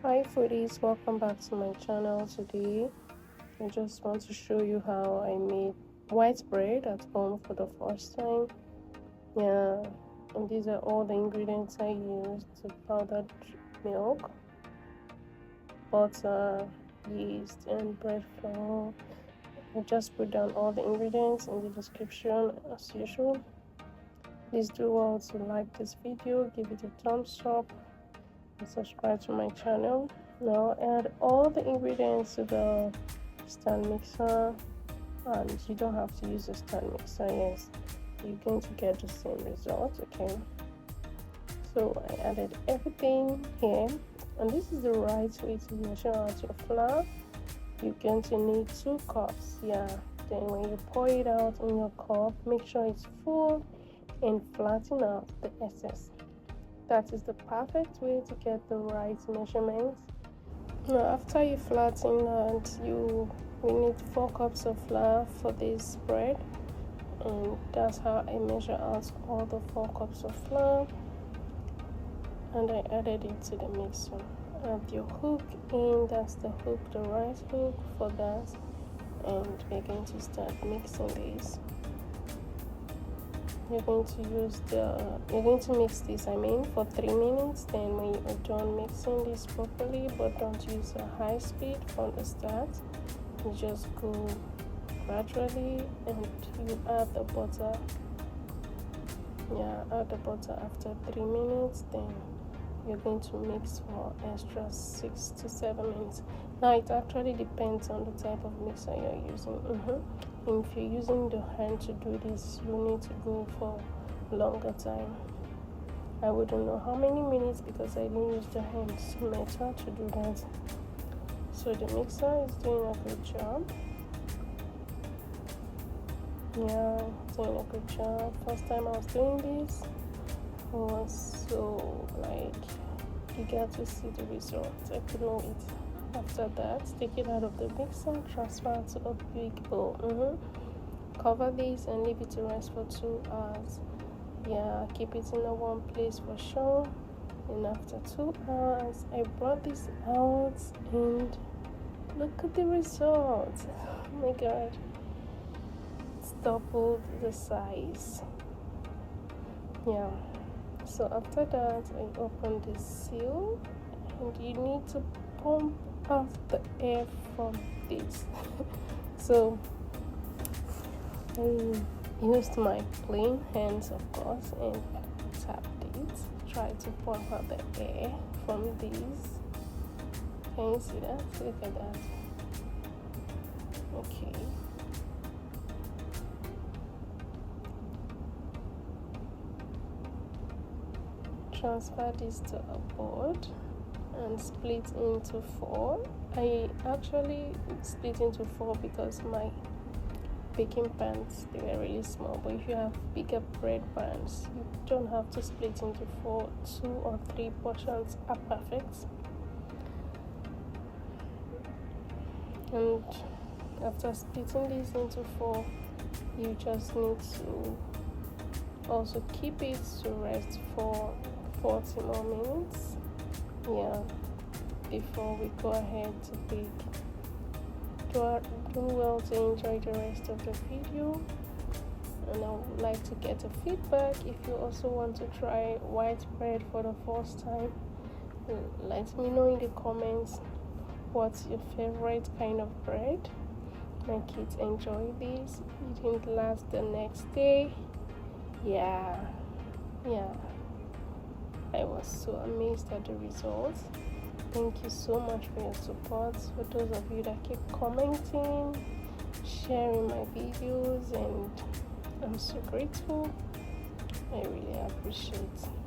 Hi foodies, welcome back to my channel. Today I just want to show you how I made white bread at home for the first time. Yeah, and these are all the ingredients I used: powdered milk, butter, yeast, and bread flour. I just put down all the ingredients in the description as usual. Please do well to like this video, give it a thumbs up, and subscribe to my channel. Now add all the ingredients to the stand mixer, and you don't have to use a stand mixer. Yes, you're going to get the same result. Okay, so I added everything here, and this is the right way to measure out your flour. You're going to need 2 cups. Yeah, then when you pour it out in your cup, make sure it's full and flatten out the excess. That is the perfect way to get the right measurements. Now after you flatten and we need 4 cups of flour for this bread, and that's how I measure out all the 4 cups of flour, and I added it to the mixer. Add your hook in, that's the hook, the right hook for that, and we're going to start mixing this. You're going to mix this for 3 minutes. Then when you're done mixing this properly, but don't use a high speed from the start, you just go gradually, and you add the butter. Add the butter after 3 minutes. Then you're going to mix for extra 6 to 7 minutes. Now it actually depends on the type of mixer you're using. If you're using the hand to do this, you need to go for longer time. I wouldn't know how many minutes because I didn't use the hand method to do that. So the mixer is doing a good job. Yeah, doing a good job. First time I was doing this, I was so eager to see the results. I couldn't wait. After that, take it out of the mixer, transfer it to a big bowl. Cover this and leave it to rest for 2 hours. Yeah, keep it in a warm place for sure. And after 2 hours, I brought this out and look at the result. Oh my god, it's doubled the size. Yeah, so after that, I opened the seal, and you need to pump out the air from this. So I used my clean hands, of course, and tapped it. Try to pump out the air from this. Can you see that? Look at that. Okay. Transfer this to a board and split into 4. I actually split into 4 because my baking pans, they were really small, but if you have bigger bread pans, you don't have to split into 4. 2 or 3 portions are perfect. And after splitting this into 4, you just need to also keep it to rest for 40 more minutes. Yeah, before we go ahead to bake. Do well to enjoy the rest of the video, and I would like to get a feedback if you also want to try white bread for the first time. Let me know in the comments what's your favorite kind of bread. My kids enjoy this. It didn't last the next day. Yeah, I was so amazed at the results. Thank you so much for your support. For those of you that keep commenting, sharing my videos, and I'm so grateful. I really appreciate it.